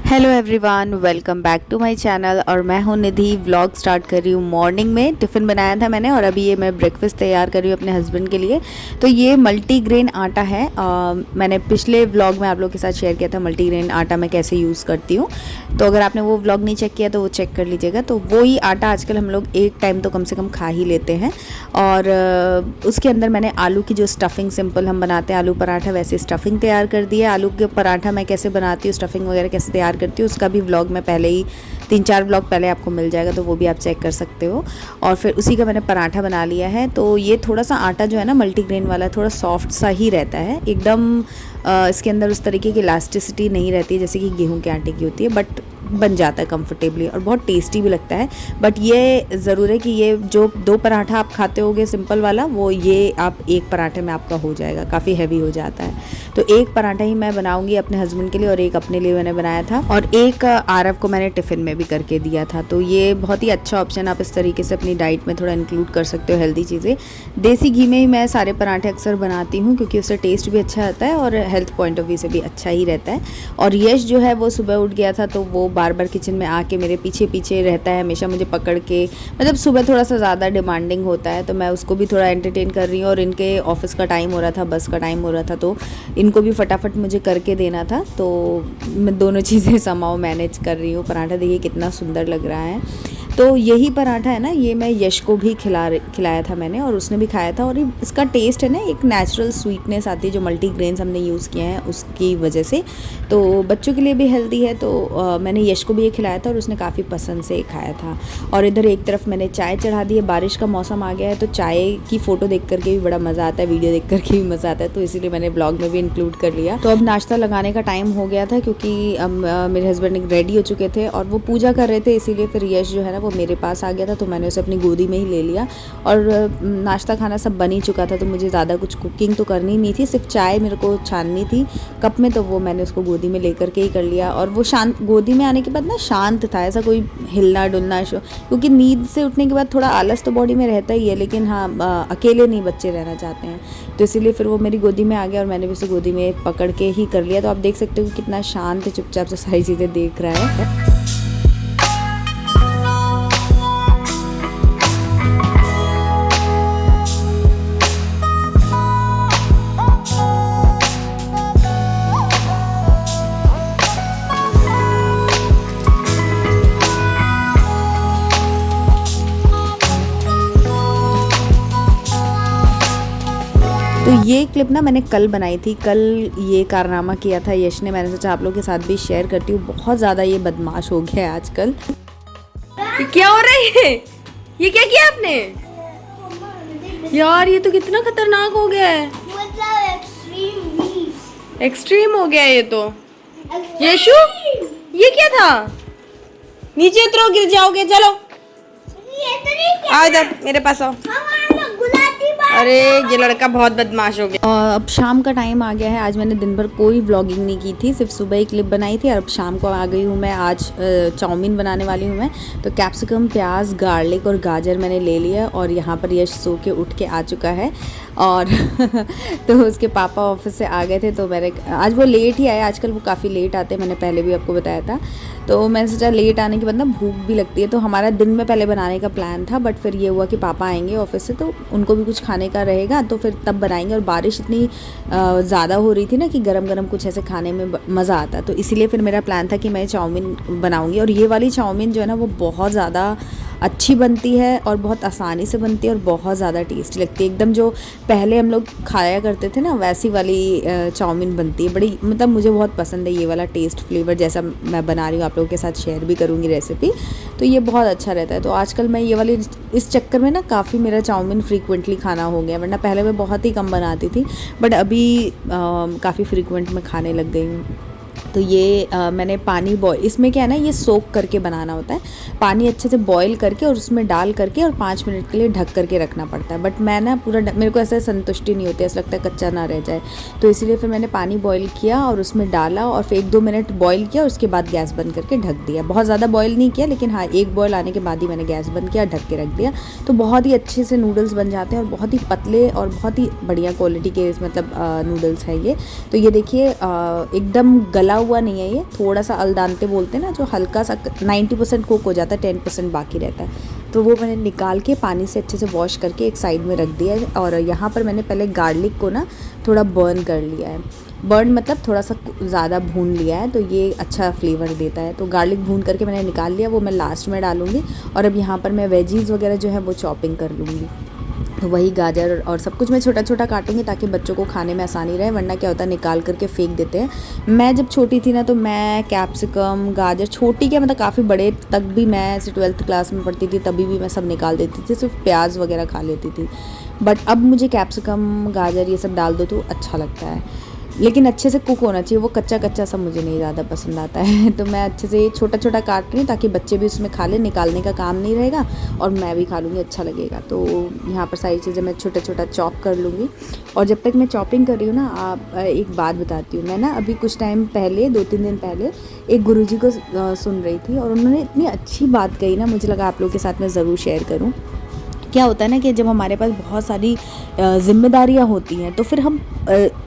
Hello everyone, welcome back to my channel. और मैं हूं निधि। व्लॉग स्टार्ट कर रही हूं मॉर्निंग में। टिफ़िन बनाया था मैंने और अभी ये मैं ब्रेकफास्ट तैयार कर रही हूं अपने हस्बैंड के लिए। तो ये मल्टीग्रेन आटा है। मैंने पिछले व्लॉग में आप लोगों के साथ शेयर किया था मल्टीग्रेन आटा मैं कैसे यूज़ करती हूँ। तो अगर आपने वो व्लॉग नहीं चेक किया तो वो चेक कर लीजिएगा। तो वही आटा आजकल हम लोग एक टाइम तो कम से कम खा ही लेते हैं। और उसके अंदर मैंने आलू की जो स्टफ़िंग सिंपल हम बनाते हैं आलू पराठा, वैसे स्टफ़िंग तैयार कर दी है। आलू के पराठा मैं कैसे बनाती हूँ, स्टफ़िंग वगैरह कैसे तैयार करती हूँ, उसका भी व्लॉग मैं पहले ही 3-4 व्लॉग पहले आपको मिल जाएगा, तो वो भी आप चेक कर सकते हो। और फिर उसी का मैंने पराठा बना लिया है। तो ये थोड़ा सा आटा जो है ना मल्टीग्रेन वाला थोड़ा सॉफ्ट सा ही रहता है एकदम। इसके अंदर उस तरीके की इलास्टिसिटी नहीं रहती है जैसे कि गेहूं के आटे की होती है, बट बन जाता है कंफर्टेबली और बहुत टेस्टी भी लगता है। बट ये ज़रूर है कि ये जो 2 पराठा आप खाते होगे सिंपल वाला, वो ये आप एक पराठे में आपका हो जाएगा, काफ़ी हैवी हो जाता है। तो एक पराठा ही मैं बनाऊंगी अपने हस्बैंड के लिए और एक अपने लिए मैंने बनाया था, और एक आरव को मैंने टिफ़िन में भी करके दिया था। तो ये बहुत ही अच्छा ऑप्शन, आप इस तरीके से अपनी डाइट में थोड़ा इंक्लूड कर सकते हो हेल्दी चीज़ें। देसी घी में ही मैं सारे पराठे अक्सर बनाती हूँ क्योंकि उससे टेस्ट भी अच्छा आता है और हेल्थ पॉइंट ऑफ व्यू से भी अच्छा ही रहता है। और यश जो है वो सुबह उठ गया था, तो वो बार बार किचन में आके मेरे पीछे पीछे रहता है हमेशा, मुझे पकड़ के। मतलब सुबह थोड़ा सा ज़्यादा डिमांडिंग होता है, तो मैं उसको भी थोड़ा एंटरटेन कर रही हूँ। और इनके ऑफिस का टाइम हो रहा था, बस का टाइम हो रहा था, तो इनको भी फटाफट मुझे करके देना था। तो मैं दोनों चीज़ें समाओ मैनेज कर रही हूँ। पराठा देखिए कितना सुंदर लग रहा है। तो यही पराठा है ना, ये मैं यश को भी खिलाया था मैंने और उसने भी खाया था। और ये इसका टेस्ट है ना, एक नेचुरल स्वीटनेस आती है जो मल्टीग्रेन्स हमने यूज़ किए हैं उसकी वजह से। तो बच्चों के लिए भी हेल्दी है। तो मैंने यश को भी ये खिलाया था और उसने काफ़ी पसंद से खाया था। और इधर एक तरफ मैंने चाय चढ़ा दी है। बारिश का मौसम आ गया है तो चाय की फ़ोटो देख करके भी बड़ा मज़ा आता है, वीडियो देख करके भी मज़ा आता है, तो इसीलिए मैंने ब्लॉग में भी इंक्लूड कर लिया। तो अब नाश्ता लगाने का टाइम हो गया था क्योंकि मेरे हस्बैंड रेडी हो चुके थे और वो पूजा कर रहे थे, इसीलिए फिर यश जो है ना वो मेरे पास आ गया था, तो मैंने उसे अपनी गोदी में ही ले लिया। और नाश्ता खाना सब बन ही चुका था, तो मुझे ज़्यादा कुछ कुकिंग तो करनी नहीं थी, सिर्फ चाय मेरे को छाननी थी कप में, तो वो मैंने उसको गोदी में लेकर के ही कर लिया। और वो शांत, गोदी में आने के बाद ना शांत था, ऐसा कोई हिलना डुलना क्योंकि नींद से उठने के बाद थोड़ा आलस तो बॉडी में रहता ही है, लेकिन हाँ अकेले नहीं बच्चे रहना चाहते हैं, तो इसीलिए फिर वो मेरी गोदी में आ गया और मैंने भी उसे गोदी में पकड़ के ही कर लिया। तो आप देख सकते हो कि कितना शांत चुपचाप से सारी चीज़ें देख रहा है। तो ये क्लिप ना मैंने कल बनाई थी, कल ये कारनामा किया था यश ने, मैंने सोचा आप लोगों के साथ भी शेयर करती हूँ। बहुत ज़्यादा ये बदमाश हो गया है आजकल। क्या हो रहा है? ये क्या किया आपने? यार ये तो कितना खतरनाक हो गया है, एक्सट्रीम हो गया ये तो। यशु ये क्या था? नीचे उतरो, गिर जाओगे। चलो आओ इधर मेरे पास आओ। अरे ये लड़का बहुत बदमाश हो गया। अब शाम का टाइम आ गया है। आज मैंने दिन भर कोई व्लॉगिंग नहीं की थी, सिर्फ सुबह ही क्लिप बनाई थी और अब शाम को आ गई हूँ मैं। आज चाउमीन बनाने वाली हूँ मैं। तो कैप्सिकम, प्याज, गार्लिक और गाजर मैंने ले लिया और यहाँ पर यश सो के उठ के आ चुका है। और तो उसके पापा ऑफिस से आ गए थे, तो मैंने आज वो लेट ही आए, आजकल वो काफ़ी लेट आते हैं, मैंने पहले भी आपको बताया था। तो मैंने सोचा लेट आने के बाद ना भूख भी लगती है, तो हमारा दिन में पहले बनाने का प्लान था, बट फिर ये हुआ कि पापा आएंगे ऑफिस से तो उनको भी कुछ खाने का रहेगा, तो फिर तब बनाएंगे। और बारिश इतनी ज़्यादा हो रही थी ना कि गरम गरम कुछ ऐसे खाने में मज़ा आता, तो इसीलिए फिर मेरा प्लान था कि मैं चाउमीन बनाऊँगी। और ये वाली चाउमीन जो है ना वो बहुत ज़्यादा अच्छी बनती है और बहुत आसानी से बनती है और बहुत ज़्यादा टेस्टी लगती है, एकदम जो पहले हम लोग खाया करते थे ना वैसी वाली चाउमीन बनती है। बड़ी मतलब मुझे बहुत पसंद है ये वाला टेस्ट, फ्लेवर जैसा मैं बना रही हूँ, आप लोगों के साथ शेयर भी करूँगी रेसिपी, तो ये बहुत अच्छा रहता है। तो आजकल मैं ये वाली इस चक्कर में ना काफ़ी मेरा चाउमीन फ्रीक्वेंटली खाना हो गया, वरना पहले मैं बहुत ही कम बनाती थी, बट अभी काफ़ी फ्रीक्वेंट मैं खाने लग गई हूँ। तो ये मैंने पानी बॉयल, इसमें क्या है ना ये सोक करके बनाना होता है, पानी अच्छे से बॉईल करके और उसमें डाल करके और 5 मिनट के लिए ढक करके रखना पड़ता है। बट मैं ना पूरा मेरे को ऐसा संतुष्टि नहीं होती, ऐसा लगता है कच्चा ना रह जाए, तो इसीलिए फिर मैंने पानी बॉईल किया और उसमें डाला और फिर 1-2 मिनट बॉईल किया और उसके बाद गैस बंद करके ढक दिया। बहुत ज़्यादा बॉईल नहीं किया, लेकिन हाँ एक बॉईल आने के बाद ही मैंने गैस बंद किया, ढक के रख दिया। तो बहुत ही अच्छे से नूडल्स बन जाते हैं और बहुत ही पतले और बहुत ही बढ़िया क्वालिटी के मतलब नूडल्स हैं ये। तो ये देखिए एकदम गला गला हुआ नहीं है, ये थोड़ा सा अल्दांते बोलते हैं ना, जो हल्का सा 90% कुक हो जाता है, 10% बाकी रहता है। तो वो मैंने निकाल के पानी से अच्छे से वॉश करके एक साइड में रख दिया है। और यहाँ पर मैंने पहले गार्लिक को ना थोड़ा बर्न कर लिया है। बर्न मतलब थोड़ा सा ज़्यादा भून लिया है, तो ये अच्छा फ्लेवर देता है। तो गार्लिक भून करके मैंने निकाल लिया, वो मैं लास्ट में डालूँगी। और अब यहाँ पर मैं वेजीज़ वगैरह जो है वो चॉपिंग कर लूँगी। तो वही गाजर और सब कुछ मैं छोटा छोटा काटूंगी ताकि बच्चों को खाने में आसानी रहे, वरना क्या होता है निकाल करके फेंक देते हैं। मैं जब छोटी थी ना तो मैं कैप्सिकम, गाजर, छोटी क्या मतलब काफ़ी बड़े तक भी, मैं ऐसे 12th क्लास में पढ़ती थी तभी भी मैं सब निकाल देती थी, सिर्फ प्याज वगैरह खा लेती थी। बट अब मुझे कैप्सिकम, गाजर ये सब डाल दो तो अच्छा लगता है, लेकिन अच्छे से कुक होना चाहिए। वो कच्चा कच्चा सब मुझे नहीं ज़्यादा पसंद आता है। तो मैं अच्छे से छोटा छोटा काट रही हूँ ताकि बच्चे भी उसमें खा लें, निकालने का काम नहीं रहेगा और मैं भी खा लूँगी, अच्छा लगेगा। तो यहाँ पर सारी चीज़ें मैं छोटा छोटा चॉप कर लूँगी। और जब तक मैं चॉपिंग कर रही हूँ ना, आप एक बात बताती हूँ। मैं ना अभी कुछ टाइम पहले, 2-3 दिन पहले एक गुरुजी को सुन रही थी और उन्होंने इतनी अच्छी बात कही ना, मुझे लगा आप लोगों के साथ मैं ज़रूर शेयर करूँ। क्या होता है ना कि जब हमारे पास बहुत सारी जिम्मेदारियां होती हैं तो फिर हम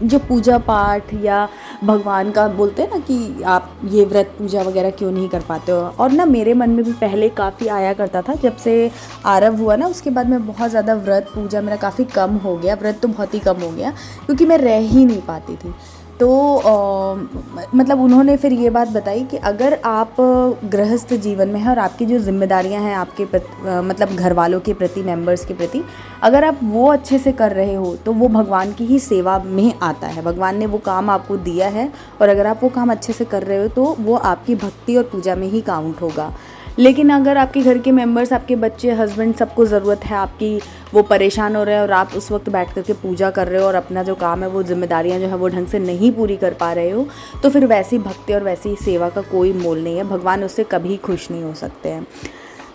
जो पूजा पाठ या भगवान का बोलते हैं ना कि आप ये व्रत पूजा वगैरह क्यों नहीं कर पाते हो। और ना मेरे मन में भी पहले काफ़ी आया करता था, जब से आरव हुआ ना उसके बाद मैं बहुत ज़्यादा व्रत पूजा मेरा काफ़ी कम हो गया, व्रत तो बहुत ही कम हो गया क्योंकि मैं रह ही नहीं पाती थी। तो मतलब उन्होंने फिर ये बात बताई कि अगर आप गृहस्थ जीवन में हैं और आपकी जो जिम्मेदारियां हैं आपके मतलब घर वालों के प्रति, मेंबर्स के प्रति, अगर आप वो अच्छे से कर रहे हो तो वो भगवान की ही सेवा में आता है। भगवान ने वो काम आपको दिया है और अगर आप वो काम अच्छे से कर रहे हो तो वो आपकी भक्ति और पूजा में ही काउंट होगा। लेकिन अगर आपके घर के मेंबर्स, आपके बच्चे, हस्बैंड, सबको ज़रूरत है आपकी, वो परेशान हो रहे हैं और आप उस वक्त बैठ करके पूजा कर रहे हो और अपना जो काम है वो जिम्मेदारियां जो है वो ढंग से नहीं पूरी कर पा रहे हो, तो फिर वैसी भक्ति और वैसी सेवा का कोई मोल नहीं है। भगवान उससे कभी खुश नहीं हो सकते हैं।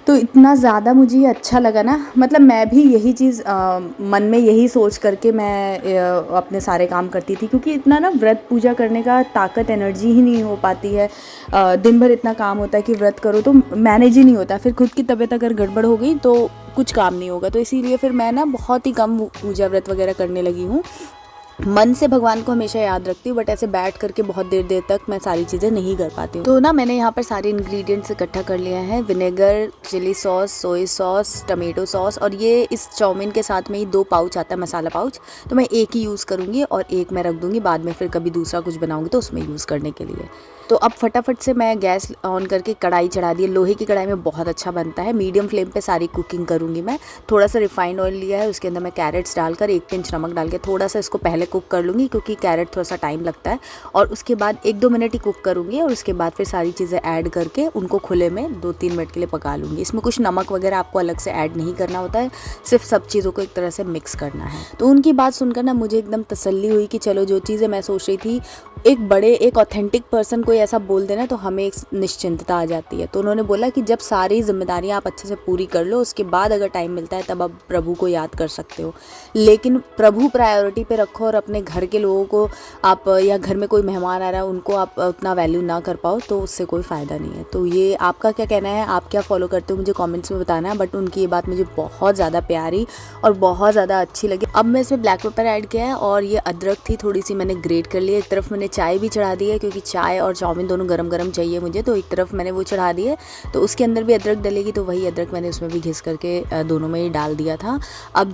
तो इतना ज़्यादा मुझे ये अच्छा लगा ना, मतलब मैं भी यही चीज़ मन में यही सोच करके मैं अपने सारे काम करती थी, क्योंकि इतना ना व्रत पूजा करने का ताकत, एनर्जी ही नहीं हो पाती है। दिन भर इतना काम होता है कि व्रत करो तो मैनेज ही नहीं होता, फिर खुद की तबीयत अगर गड़बड़ हो गई तो कुछ काम नहीं होगा। तो इसीलिए फिर मैं ना बहुत ही कम पूजा व्रत वगैरह करने लगी हूँ। मन से भगवान को हमेशा याद रखती हूँ, बट ऐसे बैठ करके बहुत देर देर तक मैं सारी चीज़ें नहीं कर पाती हूँ। तो ना मैंने यहाँ पर सारे इंग्रेडिएंट्स इकट्ठा कर लिया है, vinegar, chili sauce, soya sauce, tomato sauce, और ये इस चाउमीन के साथ में ही 2 पाउच आता है, मसाला पाउच, तो मैं एक ही यूज़ करूँगी और एक मैं रख दूँगी, बाद में फिर कभी दूसरा कुछ बनाऊँगी तो उसमें यूज़ करने के लिए। तो अब फटाफट से मैं गैस ऑन करके कढ़ाई चढ़ा दी है। लोहे की कढ़ाई में बहुत अच्छा बनता है। मीडियम फ्लेम पे सारी कुकिंग करूँगी मैं। थोड़ा सा रिफाइंड ऑयल लिया है, उसके अंदर मैं कैरेट्स डालकर 1 पिंच नमक डाल के थोड़ा सा इसको पहले कुक कर लूँगी, क्योंकि कैरेट थोड़ा सा टाइम लगता है। और उसके बाद 1-2 मिनट ही कुक करूँगी और उसके बाद फिर सारी चीज़ें ऐड करके उनको खुले में 2-3 मिनट के लिए पका लूँगी। इसमें कुछ नमक वगैरह आपको अलग से ऐड नहीं करना होता है, सिर्फ सब चीज़ों को एक तरह से मिक्स करना है। तो उनकी बात सुनकर ना मुझे एकदम तसल्ली हुई कि चलो जो चीज़ें मैं सोच रही थी, एक ऑथेंटिक पर्सन कोई ऐसा बोल देना तो हमें एक निश्चिंतता आ जाती है। तो उन्होंने बोला कि जब सारी जिम्मेदारियां आप अच्छे से पूरी कर लो, उसके बाद अगर टाइम मिलता है तब आप प्रभु को याद कर सकते हो, लेकिन प्रभु प्रायोरिटी पे रखो और अपने घर के लोगों को आप, या घर में कोई मेहमान आ रहा है उनको आप उतना वैल्यू ना कर पाओ तो उससे कोई फ़ायदा नहीं है। तो ये आपका क्या कहना है, आप क्या फॉलो करते हो मुझे कॉमेंट्स में बताना है। बट उनकी ये बात मुझे बहुत ज़्यादा प्यारी और बहुत ज़्यादा अच्छी लगी। अब मैं इसमें ब्लैक पेपर ऐड किया है और ये अदरक थी थोड़ी सी मैंने ग्रेट कर ली है। एक तरफ मैंने चाय भी चढ़ा दी है, क्योंकि चाय और चाउमीन दोनों गरम गरम चाहिए मुझे, तो एक तरफ मैंने वो चढ़ा दी है। तो उसके अंदर भी अदरक डलेगी, तो वही अदरक मैंने उसमें भी घिस करके दोनों में ही डाल दिया था। अब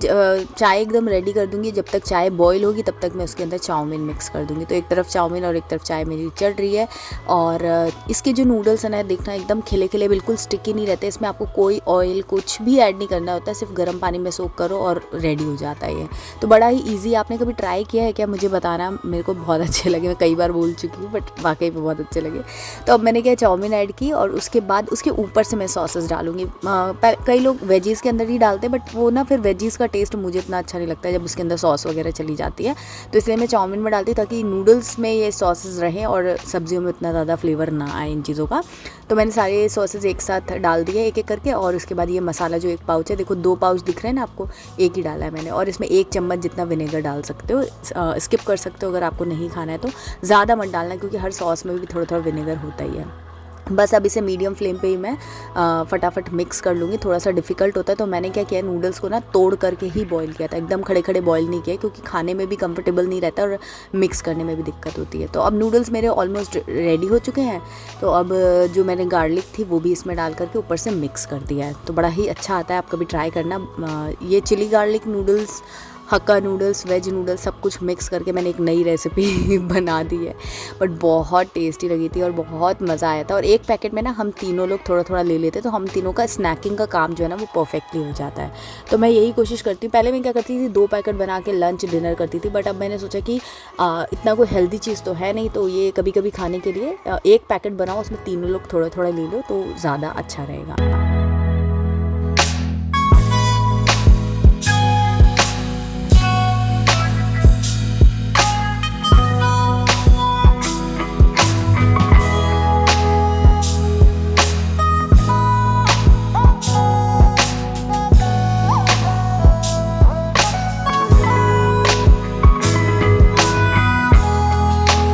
चाय एकदम रेडी कर दूँगी, जब तक चाय बॉईल होगी तब तक मैं उसके अंदर चाउमीन मिक्स कर दूँगी। तो एक तरफ चाउमीन और एक तरफ चाय मेरी चढ़ रही है। और इसके जो नूडल्स हैं ना, देखना एकदम खिले खिले, बिल्कुल स्टिकी नहीं रहते। इसमें आपको कोई ऑयल कुछ भी ऐड नहीं करना होता है, सिर्फ गर्म पानी में सोक करो और रेडी हो जाता है ये। तो बड़ा ही ईजी। आपने कभी ट्राई किया है क्या, मुझे बताना। मेरे को बहुत अच्छे लगे, मैं कई बार बोल चुकी हूँ बट वाकई में बहुत अच्छे लगे। तो अब मैंने क्या चाउमीन ऐड की और उसके बाद उसके ऊपर से मैं सॉसेस डालूंगी। कई लोग वेजीज़ के अंदर ही डालते हैं, बट वो ना फिर वेजीज़ का टेस्ट मुझे इतना अच्छा नहीं लगता है जब उसके अंदर सॉस वगैरह चली जाती है। तो इसलिए मैं चाउमीन में डालती हूँ ताकि नूडल्स में ये सॉसेस रहें और सब्जियों में इतना ज़्यादा फ्लेवर ना आए इन चीज़ों का। तो मैंने सारे सॉसेस एक साथ डाल दिए एक एक करके। और उसके बाद ये मसाला जो 1 पाउच है, देखो 2 पाउच दिख रहे हैं ना आपको, एक ही डाला है मैंने। और इसमें 1 चम्मच जितना विनेगर डाल सकते हो, स्किप कर सकते हो अगर आपको नहीं खाना है तो। ज़्यादा मत डालना, क्योंकि हर सॉस में भी थोड़ा थोड़ा विनेगर होता ही है। बस अब इसे मीडियम फ्लेम पे ही मैं फटाफट मिक्स कर लूँगी। थोड़ा सा डिफ़िकल्ट होता है तो मैंने क्या किया, नूडल्स को ना तोड़ करके ही बॉईल किया था, एकदम खड़े खड़े बॉईल नहीं किया क्योंकि खाने में भी कंफर्टेबल नहीं रहता और मिक्स करने में भी दिक्कत होती है। तो अब नूडल्स मेरे ऑलमोस्ट रेडी हो चुके हैं। तो अब जो मैंने गार्लिक थी वो भी इसमें डाल करके ऊपर से मिक्स कर दिया है, तो बड़ा ही अच्छा आता है, आप कभी ट्राई करना। ये चिली गार्लिक नूडल्स, हक्का नूडल्स, वेज नूडल्स सब कुछ मिक्स करके मैंने एक नई रेसिपी बना दी है, बट बहुत टेस्टी लगी थी और बहुत मज़ा आया था। और एक पैकेट में ना हम तीनों लोग थोड़ा थोड़ा ले लेते, तो हम तीनों का स्नैकिंग का काम जो है ना वो परफेक्टली हो जाता है। तो मैं यही कोशिश करती हूँ। पहले मैं क्या करती थी, 2 पैकेट बना के लंच डिनर करती थी, बट अब मैंने सोचा कि इतना कोई हेल्दी चीज़ तो है नहीं, तो ये कभी कभी खाने के लिए 1 पैकेट बनाओ, उसमें तीनों लोग थोड़ा थोड़ा ले लो तो ज़्यादा अच्छा रहेगा।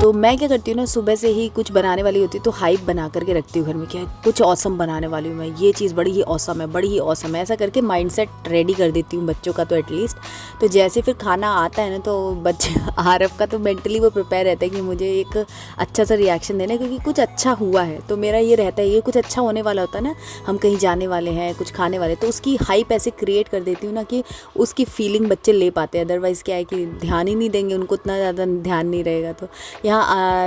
तो मैं क्या करती हूँ ना, सुबह से ही कुछ बनाने वाली होती है तो हाइप बना करके रखती हूँ घर में, क्या कुछ ऑसम बनाने वाली हूँ मैं, ये चीज़ बड़ी ही ऑसम है, बड़ी ही ऑसम है, ऐसा करके माइंडसेट रेडी कर देती हूँ बच्चों का तो एटलीस्ट। तो जैसे फिर खाना आता है ना तो बच्चे आरव का तो मेंटली वो प्रिपेयर रहता है कि मुझे एक अच्छा सा रिएक्शन देना, क्योंकि कुछ अच्छा हुआ है। तो मेरा ये रहता है, ये कुछ अच्छा होने वाला होता है ना, हम कहीं जाने वाले हैं, कुछ खाने वाले, तो उसकी हाइप ऐसे क्रिएट कर देती हूँ ना कि उसकी फीलिंग बच्चे ले पाते हैं। अदरवाइज़ क्या है कि ध्यान ही नहीं देंगे, उनको उतना ज़्यादा ध्यान नहीं रहेगा। तो यहाँ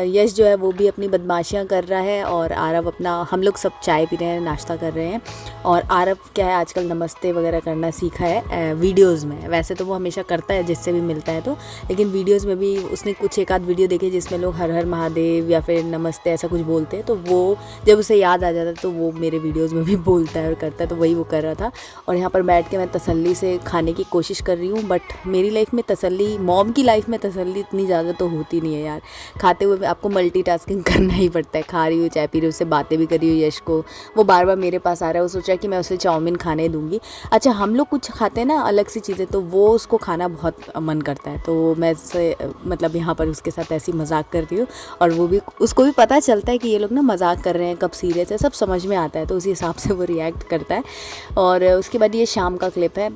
यश जो है वो भी अपनी बदमाशियाँ कर रहा है और आरव अपना, हम लोग सब चाय पी रहे हैं, नाश्ता कर रहे हैं। और आरव क्या है, आजकल नमस्ते वगैरह करना सीखा है वीडियोज़ में। वैसे तो वो हमेशा करता है जिससे भी मिलता है तो, लेकिन वीडियोज़ में भी उसने कुछ एक आध वीडियो देखे जिसमें लोग हर हर महादेव या फिर नमस्ते ऐसा कुछ बोलते हैं, तो वो जब उसे याद आ जाता है तो वो मेरे वीडियोज़ में भी बोलता है और करता है। तो वही वो कर रहा था और यहाँ पर बैठ के मैं तसल्ली से खाने की कोशिश कर रही हूँ। बट मेरी लाइफ में तसल्ली, मॉम की लाइफ में तसल्ली इतनी ज़्यादा तो होती नहीं है यार। खाते हुए आपको मल्टीटास्किंग करना ही पड़ता है, खा रही हूँ, चाय पी रही हूँ, उससे बातें भी कर रही हूँ। यश को वो बार बार मेरे पास आ रहा है, वो सोचा कि मैं उसे चाउमीन खाने दूंगी। अच्छा, हम लोग कुछ खाते हैं ना अलग सी चीज़ें, तो वो उसको खाना बहुत मन करता है, तो मैं से मतलब यहाँ पर उसके साथ ऐसी मजाक कर रही हूँ और वो भी, उसको भी पता चलता है कि ये लोग ना मजाक कर रहे हैं, कब सीरियस है, सब समझ में आता है, तो उसी हिसाब से वो रिएक्ट करता है। और उसके बाद ये शाम का क्लिप है।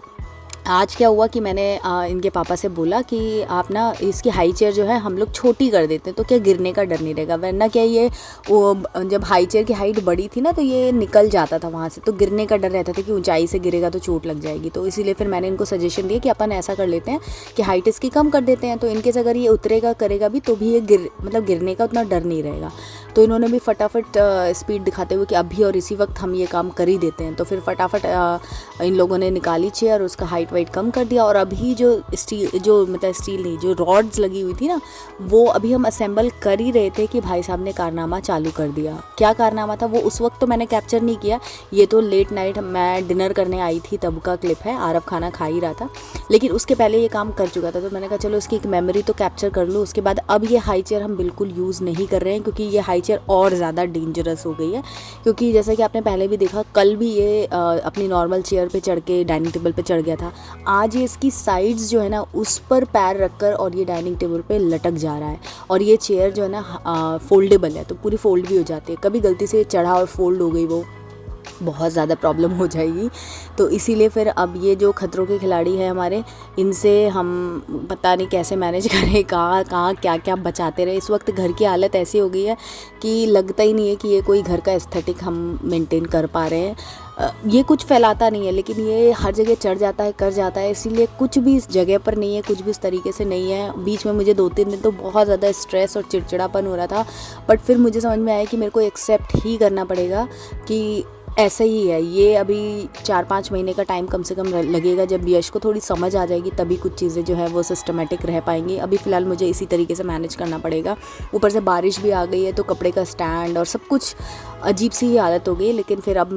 आज क्या हुआ कि मैंने इनके पापा से बोला कि आप ना इसकी हाई चेयर जो है हम लोग छोटी कर देते हैं, तो क्या गिरने का डर नहीं रहेगा, वरना क्या ये वो जब हाई चेयर की हाइट बड़ी थी ना तो ये निकल जाता था वहाँ से, तो गिरने का डर रहता था कि ऊंचाई से गिरेगा तो चोट लग जाएगी। तो इसीलिए फिर मैंने इनको सजेशन दिया कि अपन ऐसा कर लेते हैं कि हाइट इसकी कम कर देते हैं, तो इनकेस अगर ये उतरेगा करेगा भी तो भी ये गिरने का उतना डर नहीं रहेगा। तो इन्होंने भी फटाफट स्पीड दिखाते हुए कि अभी और इसी वक्त हम ये काम कर ही देते हैं, तो फिर फटाफट इन लोगों ने निकाली चेयर, उसका हाइट वाइट कम कर दिया। और अभी जो स्टील नहीं, जो रॉड्स लगी हुई थी ना, वो अभी हम असेंबल कर ही रहे थे कि भाई साहब ने कारनामा चालू कर दिया। क्या कारनामा था वो उस वक्त तो मैंने कैप्चर नहीं किया, ये तो लेट नाइट मैं डिनर करने आई थी तब का क्लिप है, आरव खाना खा ही रहा था, लेकिन उसके पहले ये काम कर चुका था। तो मैंने कहा चलो इसकी एक मेमोरी तो कैप्चर कर लूँ। उसके बाद अब ये हाई चेयर हम बिल्कुल यूज़ नहीं कर रहे हैं, क्योंकि ये हाई चेयर और ज़्यादा डेंजरस हो गई है। क्योंकि जैसा कि आपने पहले भी देखा, कल भी ये अपनी नॉर्मल चेयर पे चढ़ के डाइनिंग टेबल पे चढ़ गया था, आज ये इसकी साइड्स जो है ना उस पर पैर रखकर और ये डाइनिंग टेबल पे लटक जा रहा है। और ये चेयर जो है ना फोल्डेबल है, तो पूरी फोल्ड भी हो जाती है। कभी गलती से चढ़ा और फोल्ड हो गई, वो बहुत ज़्यादा प्रॉब्लम हो जाएगी। तो इसीलिए फिर अब ये जो खतरों के खिलाड़ी हैं हमारे, इनसे हम पता नहीं कैसे मैनेज करें, कहाँ कहाँ क्या क्या बचाते रहे। इस वक्त घर की हालत ऐसी हो गई है कि लगता ही नहीं है कि ये कोई घर का एस्थेटिक हम मेंटेन कर पा रहे हैं। ये कुछ फैलाता नहीं है, लेकिन ये हर जगह चढ़ जाता है, कर जाता है, इसीलिए कुछ भी इस जगह पर नहीं है, कुछ भी इस तरीके से नहीं है। बीच में मुझे 2-3 दिन तो बहुत ज़्यादा स्ट्रेस और चिड़चिड़ापन हो रहा था, बट फिर मुझे समझ में आया कि मेरे को एक्सेप्ट ही करना पड़ेगा कि ऐसा ही है। ये अभी 4-5 महीने का टाइम कम से कम लगेगा, जब यश को थोड़ी समझ आ जाएगी तभी कुछ चीज़ें जो है वो सिस्टमेटिक रह पाएंगी। अभी फ़िलहाल मुझे इसी तरीके से मैनेज करना पड़ेगा। ऊपर से बारिश भी आ गई है, तो कपड़े का स्टैंड और सब कुछ अजीब सी ही हालत हो गई। लेकिन फिर अब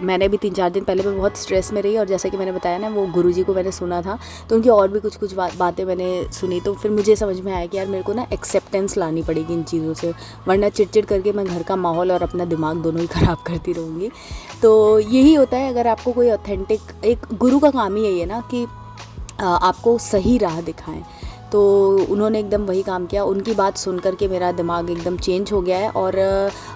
मैंने भी 3-4 दिन पहले मैं बहुत स्ट्रेस में रही, और जैसा कि मैंने बताया ना, वो गुरुजी को मैंने सुना था, तो उनकी और भी कुछ बातें मैंने सुनी, तो फिर मुझे समझ में आया कि यार मेरे को ना एक्सेप्टेंस लानी पड़ेगी इन चीज़ों से, वरना चिड़चिड़ करके मैं घर का माहौल और अपना दिमाग दोनों ही ख़राब करती रहूँगी। तो यही होता है, अगर आपको कोई ऑथेंटिक, एक गुरु का काम ही यही है ना कि आपको सही राह दिखाएं। तो उन्होंने एकदम वही काम किया, उनकी बात सुन करके मेरा दिमाग एकदम चेंज हो गया है। और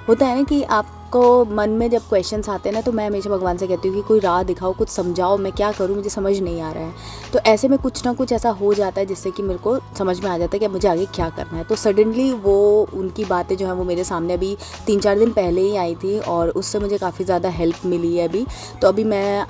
होता है ना कि आप आपको मन में जब क्वेश्चंस आते हैं ना, तो मैं हमेशा भगवान से कहती हूँ कि कोई राह दिखाओ, कुछ समझाओ, मैं क्या करूँ, मुझे समझ नहीं आ रहा है। तो ऐसे में कुछ ना कुछ ऐसा हो जाता है जिससे कि मेरे को समझ में आ जाता है कि अब मुझे आगे क्या करना है। तो सडनली वो उनकी बातें जो हैं वो मेरे सामने अभी 3-4 दिन पहले ही आई थी और उससे मुझे काफ़ी ज़्यादा हेल्प मिली है अभी। तो अभी मैं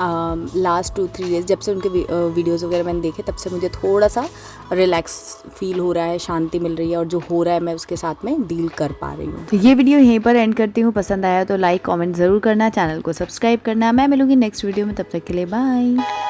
लास्ट 2-3 डेज़ जब से उनके वीडियोज़ वगैरह मैंने देखे, तब से मुझे थोड़ा सा रिलैक्स फील हो रहा है, शांति मिल रही है और जो हो रहा है मैं उसके साथ में डील कर पा रही हूँ। तो ये वीडियो यहीं पर एंड करती हूँ। पसंद आया तो लाइक कमेंट ज़रूर करना, चैनल को सब्सक्राइब करना। मैं मिलूँगी नेक्स्ट वीडियो में, तब तक के लिए बाय।